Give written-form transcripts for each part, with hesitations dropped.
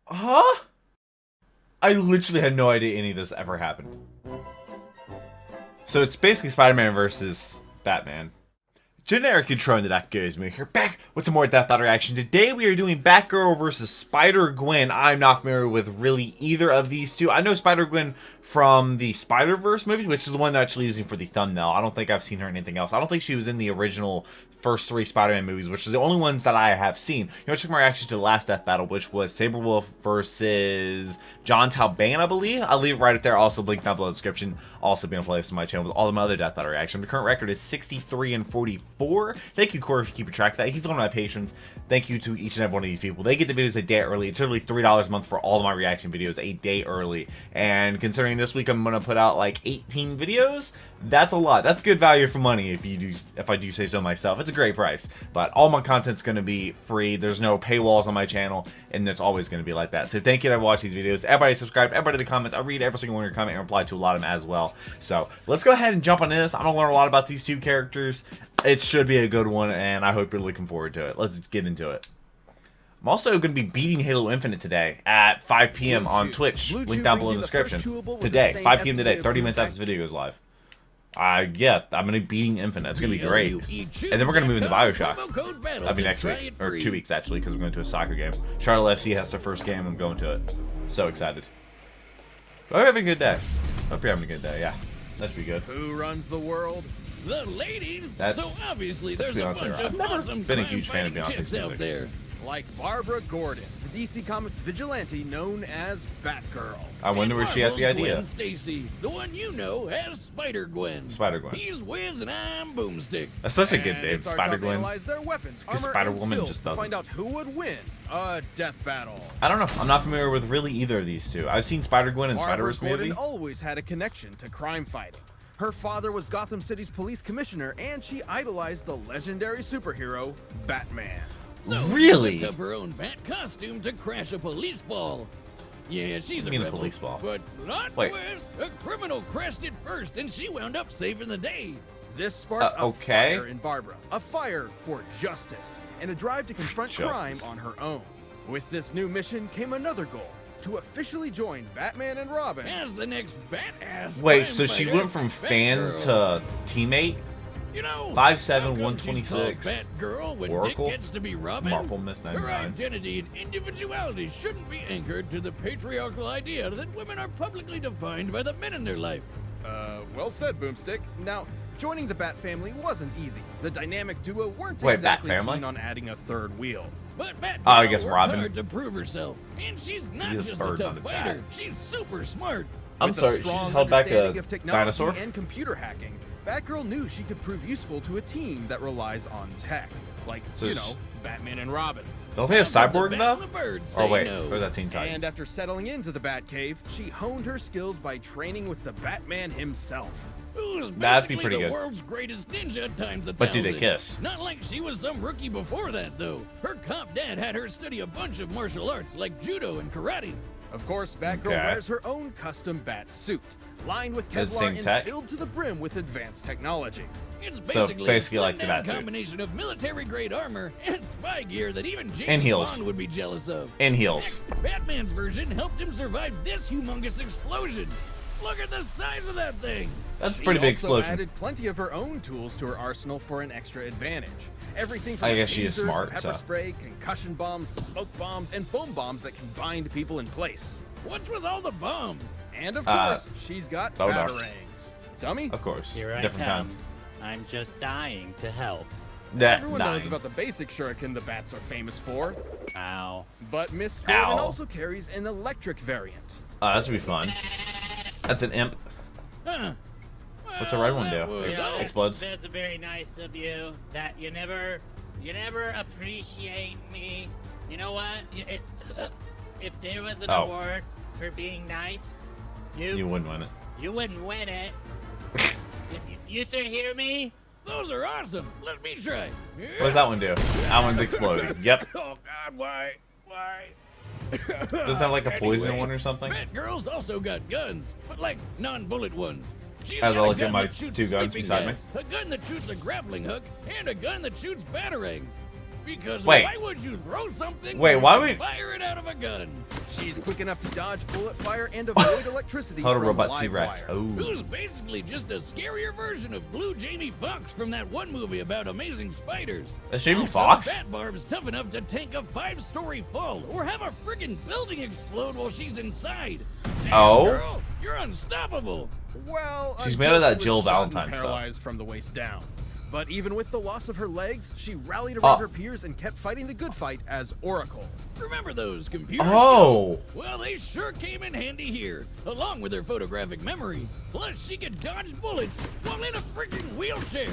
Huh? I literally had no idea any of this ever happened. So it's basically Spider-Man versus Batman. Generic intro into That Goes Moo here, back with some more Death Battle reaction. Today we are doing Batgirl versus Spider-Gwen. I'm not familiar with really either of these two. I know Spider-Gwen from the Spider-Verse movie, which is the one they're actually using for the thumbnail. I don't think I've seen her in anything else. I don't think she was in the original first 3 Spider-Man movies, which is the only ones that I have seen. You know, check my reaction to the last Death Battle, which was Saberwolf versus John Talbane, I believe. I'll leave it right up there. Also, link down below in the description. Also, be in a playlist on my channel with all of my other Death Battle reactions. The current record is 63-44. Thank you, Corey, for keeping track of that. He's one of my patrons. Thank you to each and every one of these people. They get the videos a day early. It's literally $3 a month for all of my reaction videos a day early. And considering this week I'm gonna put out like 18 videos, that's a lot. That's good value for money if I do say so myself. It's a great price. But all my content's gonna be free. There's no paywalls on my channel, and it's always gonna be like that. So thank you to watch these videos. Everybody subscribe, everybody in the comments. I read every single one of your comments and reply to a lot of them as well. So let's go ahead and jump on this. I'm gonna learn a lot about these two characters. It should be a good one, and I hope you're looking forward to it. Let's get into it. I'm also going to be beating Halo Infinite today at 5 p.m. on Twitch. Link down below in the description. Today, 5 p.m. today, 30 minutes after this video goes live. Yeah, I'm going to be beating Infinite. It's going to be great. And then we're going to move into Bioshock. That'll be next week. Or 2 weeks, actually, because we're going to a soccer game. Charlotte FC has their first game. I'm going to it. So excited. I hope you're having a good day. Hope you're having a good day, yeah. That should be good. Who runs the world? The ladies. So obviously there's a bunch of awesome been a huge fan of Beyonce's out there. Like Barbara Gordon, the DC Comics vigilante known as Batgirl. I wonder where she got the idea. Gwen Stacy, the one you know as Spider-Gwen. Spider-Gwen. He's Wiz and I'm Boomstick. That's such a good name, Spider-Gwen. Their weapons, because Spider-Woman just doesn't. Find out who would win a death battle. I don't know. I'm not familiar with really either of these two. I've seen Spider-Gwen and Spider-Verse movie. Gordon always had a connection to crime fighting. Her father was Gotham City's police commissioner, and she idolized the legendary superhero Batman. So really? She picked up her own bat costume to crash a police ball. Yeah, she's a rebel, police ball. But not twist. A criminal crashed it first, and she wound up saving the day. This sparked a fire in Barbara, a fire for justice, and a drive to confront crime on her own. With this new mission came another goal: to officially join Batman and Robin as the next badass. Wait, so she went from fan to teammate? You know, 5'7", 126. Batgirl when Oracle? Dick gets to be Robin. Marple Miss 99. Her identity and individuality shouldn't be anchored to the patriarchal idea that women are publicly defined by the men in their life. Well said, Boomstick. Now, joining the Bat family wasn't easy. The dynamic duo weren't exactly keen on adding a third wheel. But Batgirl I guess worked Robin. hard to prove herself, and she's not just a tough fighter. She's super smart. I'm sorry, she just held back a dinosaur? And computer hacking, Batgirl knew she could prove useful to a team that relies on tech, like, so you know, Batman and Robin. Don't they have Cyborg though? Oh wait, or that Teen Titans. And after settling into the Batcave, she honed her skills by training with the Batman himself. That'd be pretty good. The world's greatest ninja times 1,000. But do they kiss? Not like she was some rookie before that, though. Her cop dad had her study a bunch of martial arts like judo and karate. Of course, Batgirl wears her own custom bat suit, lined with Kevlar and filled to the brim with advanced technology. It's basically like the combination of military-grade armor and spy gear that even James Bond would be jealous of. And heels. Batman's version helped him survive this humongous explosion. Look at the size of that thing. That's a pretty big explosion. She also added plenty of her own tools to her arsenal for an extra advantage. Everything from I guess she is smart, pepper spray, concussion bombs, smoke bombs, and foam bombs that can bind people in place. What's with all the bombs? And of course, she's got batarangs. Dummy? Of course. Here I different come. kinds. I'm just dying to help. Everyone knows about the basic shuriken the bats are famous for. Ow. But Miss Gordon also carries an electric variant. This would be fun. That's an imp. What's the red one do? You know, Explodes. That's very nice of you. That you never appreciate me. You know what? If there was an award for being nice, you wouldn't win it. You wouldn't win it. You hear me? Those are awesome. Let me try. What does that one do? That one's exploding. Yep. Oh God, why? Does that have like a poison one or something? Batgirl's also got guns, but like non-bullet ones. She's I'll got a look at gun my that shoots 2 guns sleeping beside me. gas, a gun that shoots a grappling hook, and a gun that shoots batarangs. Because Wait. why would you throw something Wait, when why you would- can fire it out of a gun? She's quick enough to dodge bullet fire and avoid electricity How to from robot live T-Rex. wire. Oh. Who's basically just a scarier version of Blue Jamie Foxx from that one movie about amazing spiders. That's Jamie Also, Foxx? Bat Barb's tough enough to tank a 5-story fall or have a friggin' building explode while she's inside. Damn, Oh? girl, you're unstoppable. Well, She's until made of that she was Jill shot and Valentine stuff. paralyzed from the waist down. But even with the loss of her legs, she rallied around her peers and kept fighting the good fight as Oracle. Remember those computer Oh. skills? Well, they sure came in handy here, along with her photographic memory. Plus, she could dodge bullets while in a freaking wheelchair.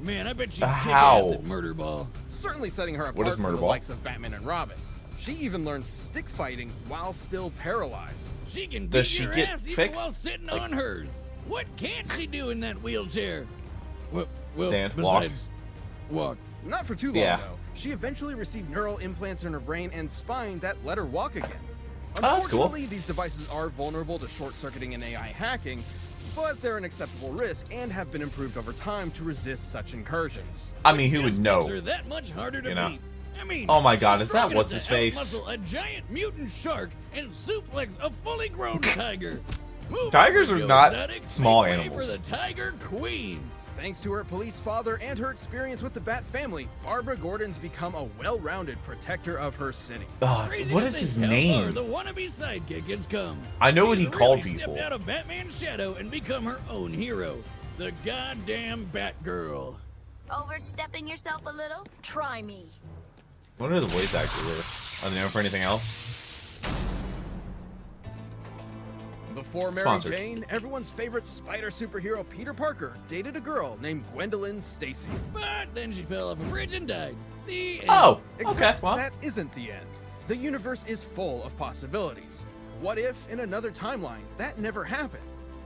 Man, I bet she'd kick How? ass at Murder Ball. Certainly setting her What is apart from Murder the Ball? likes of Batman and Robin. She even learned stick fighting while still paralyzed. She can Does beat she your get ass even fixed? while sitting on hers. What can't she do in that wheelchair? Well, Stand, walk. besides walk. Not for too long, Yeah. though. She eventually received neural implants in her brain and spine that let her walk again. that's cool. Unfortunately, these devices are vulnerable to short-circuiting and AI hacking, but they're an acceptable risk and have been improved over time to resist such incursions. I mean, who Just would know? makes her that much harder to You know? beat. I mean, Oh my she's God, is that strong enough what's his to face? outmuscle a giant mutant shark and suplex a fully grown tiger. Move Tigers over, are Joe not Exotic. small Make way animals. For the Tiger Queen. Thanks to her police father and her experience with the Bat family, Barbara Gordon's become a well-rounded protector of her city. Crazy What to is think his how far name? The wannabe sidekick has come. I know what She's he called really people. Stepped out of Batman's shadow and become her own hero, the goddamn Batgirl. Overstepping yourself a little? Try me. I wonder who the voice actor were. Are they known for anything else? Before Mary Sponsored. Jane, everyone's favorite spider superhero Peter Parker dated a girl named Gwendolyn Stacy. But then she fell off a bridge and died. The end. Oh, Except okay. Well, that isn't the end. The universe is full of possibilities. What if, in another timeline, that never happened?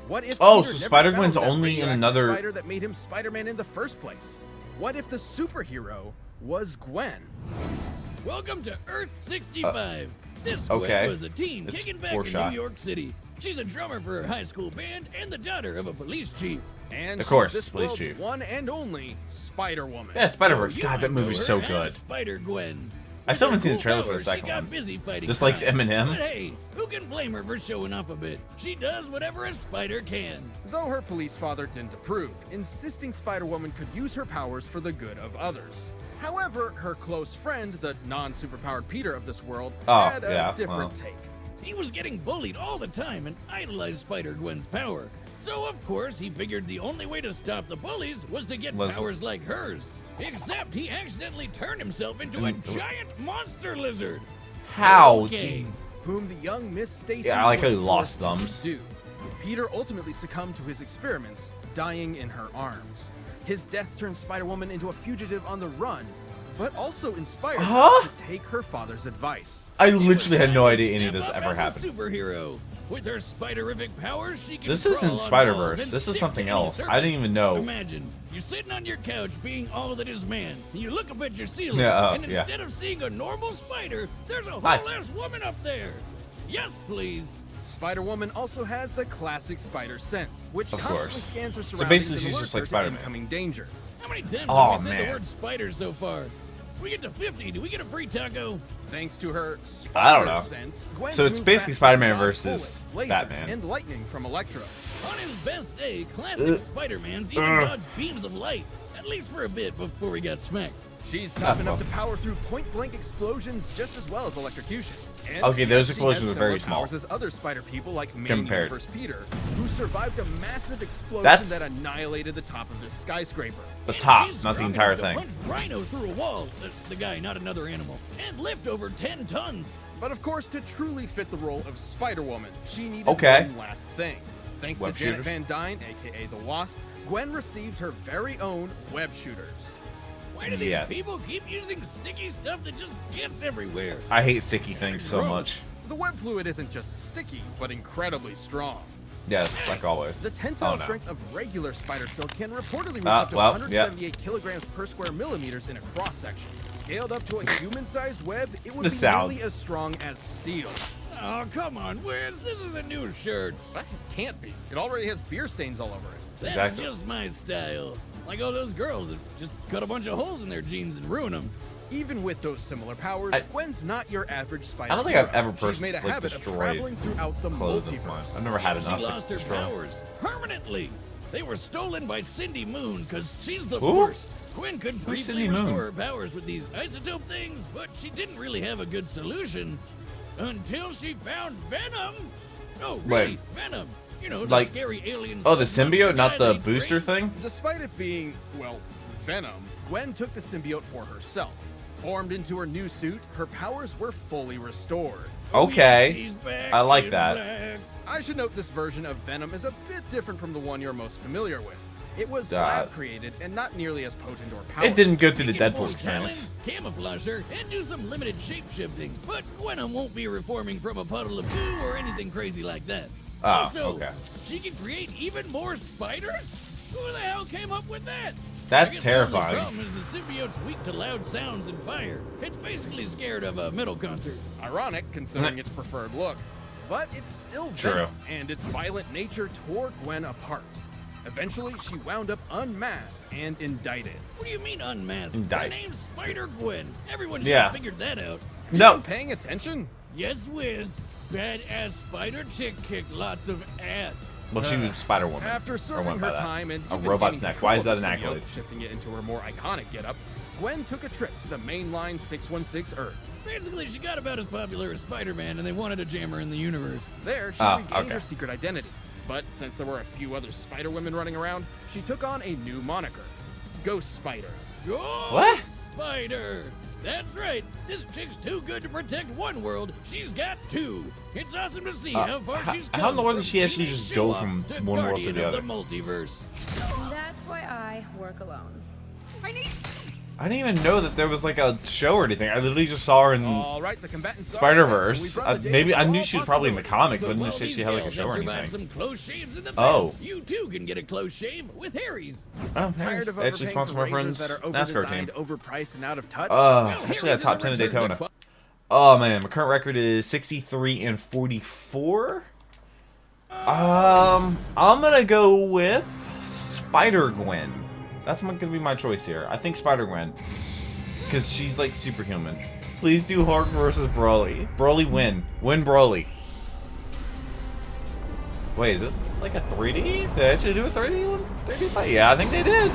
What if Oh, Peter so never Spider-Gwen's found that only in radioactive another- spider that made him Spider-Man in the first place? What if the superhero was Gwen? Welcome to Earth 65. This okay. Gwen was a teen It's kicking back foreshot. in New York City. She's a drummer for her high school band and the daughter of a police chief. And Of course, she's this police world's chief. one and only Spider-Woman. yeah, Spider-Verse. You God, that might know movie's her so as good. Spider-Gwen. I still haven't With her seen the trailer cool for the powers, second she got one. busy fighting Just like crime. Eminem. But hey, who can blame her for showing off a bit? She does whatever a spider can. Though her police father didn't approve, insisting Spider-Woman could use her powers for the good of others. However, her close friend, the non-superpowered Peter of this world, Oh, had a yeah, different well. take. He was getting bullied all the time and idolized Spider-Gwen's power. So of course he figured the only way to stop the bullies was to get Lizard. powers like hers. Except he accidentally turned himself into a giant monster lizard. How? Okay. Whom the young Miss Stacy Yeah, I like how was he lost forced to thumbs. subdue. Peter ultimately succumbed to his experiments, dying in her arms. His death turned Spider-Woman into a fugitive on the run, but also inspired Huh? her to take her father's advice. I literally had no It was idea any of time this to ever step up as happened. a superhero. With her spiderific powers, she can This crawl isn't on Spider-Verse. walls and This is stick something to any else. I surface. didn't even know. Imagine you're sitting on your couch, being all that is man. And you look up at your ceiling, Yeah, and yeah. instead of seeing a normal spider, there's a whole Hi. ass woman up there. Yes, please. Spider-Woman also has the classic spider sense, which Of constantly course. scans her So surroundings basically and she's alerts just her like to Spider-Man. incoming danger. How many times Oh, have we said man. the word spider so far? We get to 50. Do we get a free taco? Thanks to her I don't spider know. sense, Gwen's So it's move basically fast Spider-Man to dodge versus bullets, lasers, Batman. and lightning from Electro. On his best day, classic Spider-Man's even dodged beams of light, at least for a bit before he got smacked. She's tough enough to well. power through point-blank explosions just as well as electrocution. And Okay, those she explosions has were very similar powers small. as other spider people like main Compared. Universe Peter, who survived a massive explosion That's- that annihilated the top of this skyscraper. The And top, she's not the strong entire enough to thing. punch Rhino through a wall, the guy, not another animal, and lift over 10 tons. But of course, to truly fit the role of Spider-Woman, she needed Okay. one last thing. Thanks Web to Janet shooters? Van Dyne, aka the Wasp, Gwen received her very own web shooters. Why do these Yes. people keep using sticky stuff that just gets everywhere? I hate sticky things so Gross. much. The web fluid isn't just sticky, but incredibly strong. Yes, like always. The tensile Oh, no. strength of regular spider silk can reportedly reach Ah, up to well, 178 kilograms per square millimeters in a cross section. Scaled up to a human-sized web, it would The be sound. nearly as strong as steel. Oh, come on, Wiz, this is a new shirt. But it can't be. It already has beer stains all over it. That's Exactly. just my style. Like all those girls that just cut a bunch of holes in their jeans and ruin them. Even with those similar powers, Gwen's not your average spider. I don't think I've ever She's made a habit of traveling throughout the multiverse. I've never had enough. She lost her powers permanently. They were stolen by Cindy Moon because she's the Ooh. worst. Gwen could briefly restore her powers with these isotope things, but she didn't really have a good solution until she found Venom. Oh, really? Wait. Venom. You know, the Like, scary alien. oh, the symbiote, not the booster thing? Despite it being, well, Venom, Gwen took the symbiote for herself. Formed into her new suit, her powers were fully restored. Okay, I like that. Black. I should note this version of Venom is a bit different from the one you're most familiar with. It was lab created and not nearly as potent or powerful. It didn't go through the Get Deadpool more experience. talent, camouflage her, and do some limited shape-shifting. But Gwen won't be reforming from a puddle of goo or anything crazy like that. Oh, Also, okay. she can create even more spiders? Who the hell came up with that? That's I guess terrifying. The problem is the symbiote's weak to loud sounds and fire. It's basically scared of a metal concert. Ironic, considering its preferred look. But it's still Venom, and its violent nature tore Gwen apart. Eventually, she wound up unmasked and indicted. What do you mean unmasked? Indicted. My name's Spider-Gwen. Everyone should have figured that out. No. Been paying attention? Yes, Wiz. Badass spider chick kicked lots of ass. Well, she was Spider-Woman. After serving her time and a even robot's gaining neck. Why is that control an of the symbiote, accolade? shifting it into her more iconic getup, Gwen took a trip to the mainline 616 Earth. Basically, she got about as popular as Spider-Man, and they wanted to jam her in the universe. There, she regained her secret identity. But since there were a few other Spider-Women running around, she took on a new moniker, Ghost Spider. Ghost Spider! That's right. This chick's too good to protect one world. She's got two. It's awesome to see how far she's come. How in the world does she actually just go from one world to the other? The multiverse. That's why I work alone. I didn't even know that there was like a show or anything. I literally just saw her in Spider-Verse. Maybe I knew she was probably in the comics, but I didn't know she had like a show or anything. Some close shaves in the past. You too can get a close shave with Harry's. Oh, Harry's actually sponsored my friend's NASCAR team. Overpriced and out of touch. Actually, a top 10 of Daytona. Oh man, my current record is 63-44. I'm gonna go with Spider-Gwen. That's gonna be my choice here. I think Spider-Gwen, because she's like superhuman. Please do Hulk versus Broly. Broly win. Win Broly. Wait, is this like a 3D? Did they actually do a 3D fight? Yeah, I think they did.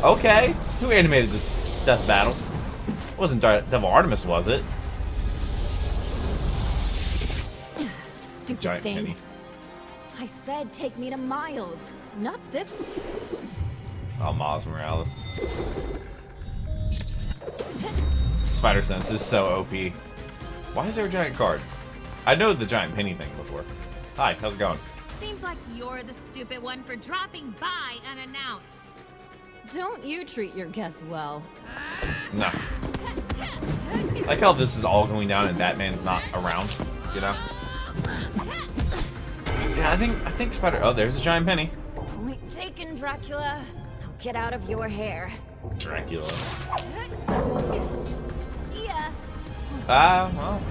Okay. Who animated this death battle? It wasn't Devil Artemis, was it? Stupid Giant thing. penny. I said take me to Miles, not this. Oh, Miles Morales. Spider Sense is so OP. Why is there a giant card? I know the giant penny thing before. Hi, how's it going? Seems like you're the stupid one for dropping by unannounced. Don't you treat your guests well. Nah. I like how this is all going down and Batman's not around, you know? Yeah, I think Spider... Oh, there's a giant penny. Point taken, Dracula. I'll get out of your hair. Dracula. See ya. Well.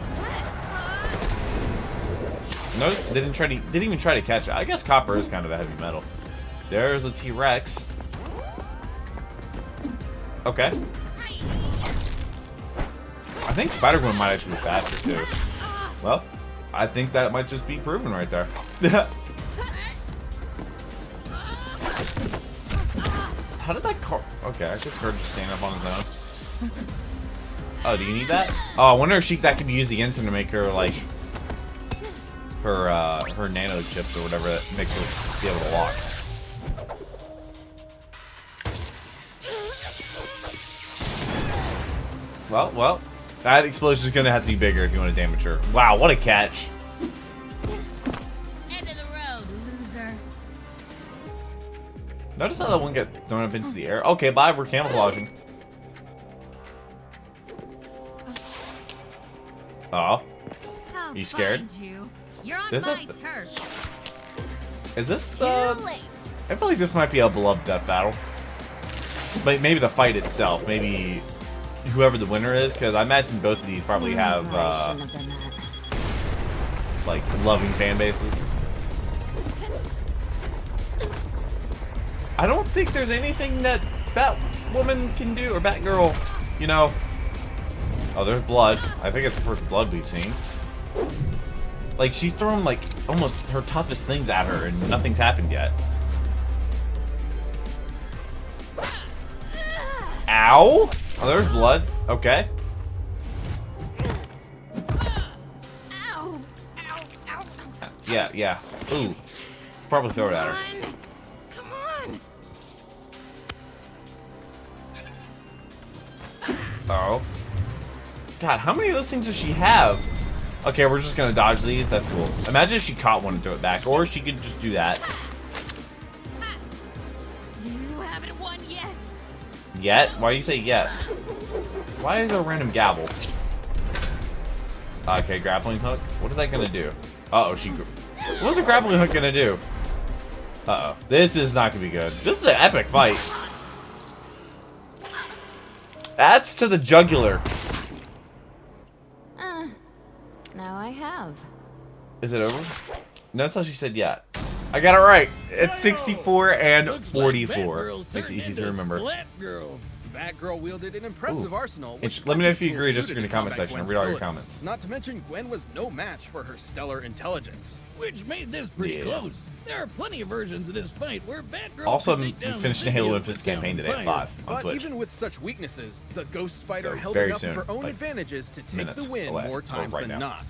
No, they didn't even try to catch it. I guess copper is kind of a heavy metal. There's a T-Rex. Okay. I think Spider-Gwen might actually be faster too. Well, I think that might just be proven right there. How did that car... Okay, I just heard just stand up on his own. Oh, do you need that? Oh, I wonder if that could be used against him to make her, like... Her nano chips or whatever that makes her be able to walk. Well, that explosion is gonna have to be bigger if you want to damage her. Wow, what a catch! End of the road, loser. Notice how that one got thrown up into the air. Okay, bye. We're camouflaging. Oh, How you scared? you. You're on Is my that- turf. Is this? Too late. I feel like this might be a beloved death battle. But maybe the fight itself, maybe whoever the winner is, because I imagine both of these probably have I shouldn't have done that. like loving fan bases. I don't think there's anything that Batwoman can do, or Batgirl, you know, Oh, there's blood. I think it's the first blood we've seen. Like, she's thrown, like, almost her toughest things at her, and nothing's happened yet. Ow! Oh, there's blood. Okay. Ow! Ow! Ow! Yeah, yeah. Ooh. Probably throw it at her. Come on! Oh. God, how many of those things does she have? Okay, we're just gonna dodge these. That's cool. Imagine if she caught one and threw it back. Or she could just do that. You haven't won yet. Yet? Why do you say yet? Why is there a random gavel? Okay, grappling hook. What is that gonna do? Uh-oh, what's the grappling hook gonna do? Uh-oh. This is not gonna be good. This is an epic fight. That's to the jugular. Now I have. Is it over? No, that's how she said yet. I got it right. It's 64 and Looks 44. Like Makes it easy to remember. Batgirl wielded an impressive arsenal. Let me know if you agree just in the comment section. I'll read all your comments. Not to mention, Gwen was no match for her stellar intelligence. Which made this pretty close. There are plenty of versions of this fight where Batgirl also, can I'm take down finishing the Halo Infinite campaign today at 5 on But Twitch. even with such weaknesses, the Ghost Spider So, held very enough soon, of her own like advantages to take minutes the win away, more or times right than now. not.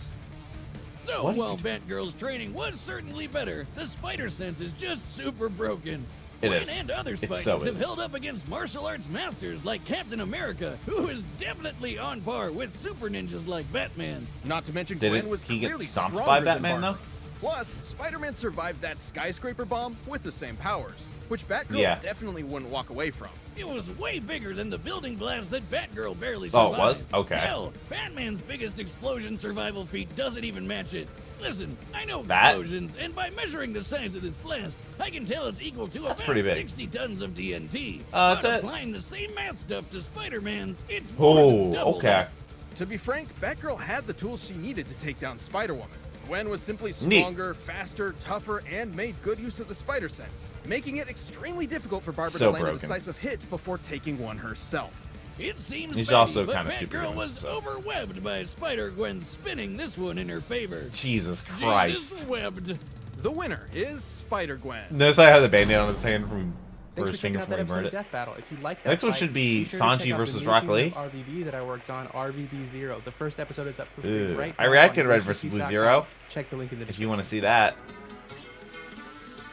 So What? while Batgirl's training was certainly better, the spider sense is just super broken. It Gwen is. and other It spiders so have is. held up against martial arts masters like Captain America, who is definitely on par with super ninjas like Batman. Not to mention, Didn't Gwen was he get clearly stomped stronger by than Batman, Barbara. though? Plus, Spider-Man survived that skyscraper bomb with the same powers, which Batgirl Yeah. definitely wouldn't walk away from. It was way bigger than the building blast that Batgirl barely Oh, survived. it was? Okay. Hell, Batman's biggest explosion survival feat doesn't even match it. Listen, I know That? explosions, and by measuring the size of this blast, I can tell it's equal to That's about pretty big. 60 tons of TNT. That's but it. applying the same math stuff to Spider-Man's, it's more than Oh, double okay. that. To be frank, Batgirl had the tools she needed to take down Spider-Woman. Gwen was simply Neat. stronger, faster, tougher, and made good use of the spider sense, making it extremely difficult for Barbara So to land broken. a decisive hit before taking one herself. It seems He's petty, also but kinda Batgirl superhuman, was so. overwebbed by Spider-Gwen spinning this one in her favor. Jesus Christ. Jesus webbed. The winner is Spider-Gwen. Notice I had the band-aid on his hand from Thanks his for checking finger out from that he episode burned of it. Death Battle. If you like that Next one fight, should be be sure to Sanji check out versus the new Rock season Lee. of RVB that I worked on, RVB 0. The first episode is up for free Ooh, right I now reacted on Red vs. Blue BlueSheep.com. Zero. Check the link in the If description. you want to see that.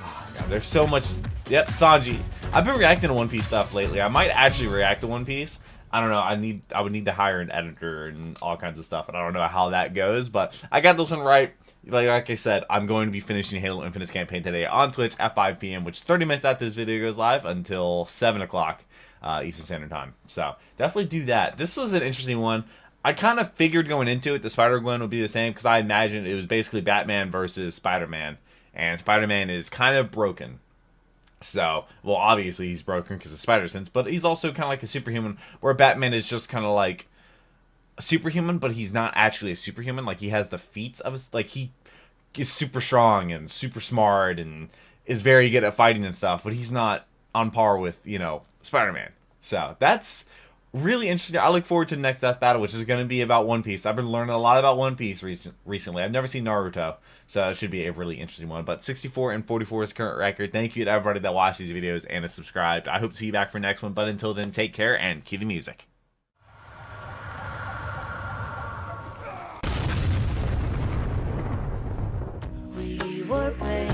Oh, God, there's so much. Yep, Sanji. I've been reacting to One Piece stuff lately. I might actually react to One Piece. I don't know. I would need to hire an editor and all kinds of stuff, and I don't know how that goes. But I got this one right. Like I said, I'm going to be finishing Halo Infinite's campaign today on Twitch at 5 p.m., which is 30 minutes after this video goes live until 7 o'clock Eastern Standard Time. So definitely do that. This was an interesting one. I kind of figured going into it the Spider-Gwen would be the same because I imagined it was basically Batman versus Spider-Man, and Spider-Man is kind of broken. So, well, obviously he's broken because of spider sense, but he's also kind of like a superhuman, where Batman is just kind of like a superhuman, but he's not actually a superhuman. Like, he has the feats of his, like, he is super strong and super smart and is very good at fighting and stuff, but he's not on par with, you know, Spider-Man. So, that's really interesting. I look forward to the next Death Battle, which is going to be about One Piece. I've been learning a lot about One Piece recently. I've never seen Naruto, so it should be a really interesting one. But 64 and 44 is the current record. Thank you to everybody that watched these videos and is subscribed. I hope to see you back for the next one, but until then, take care and cue the music. We were playing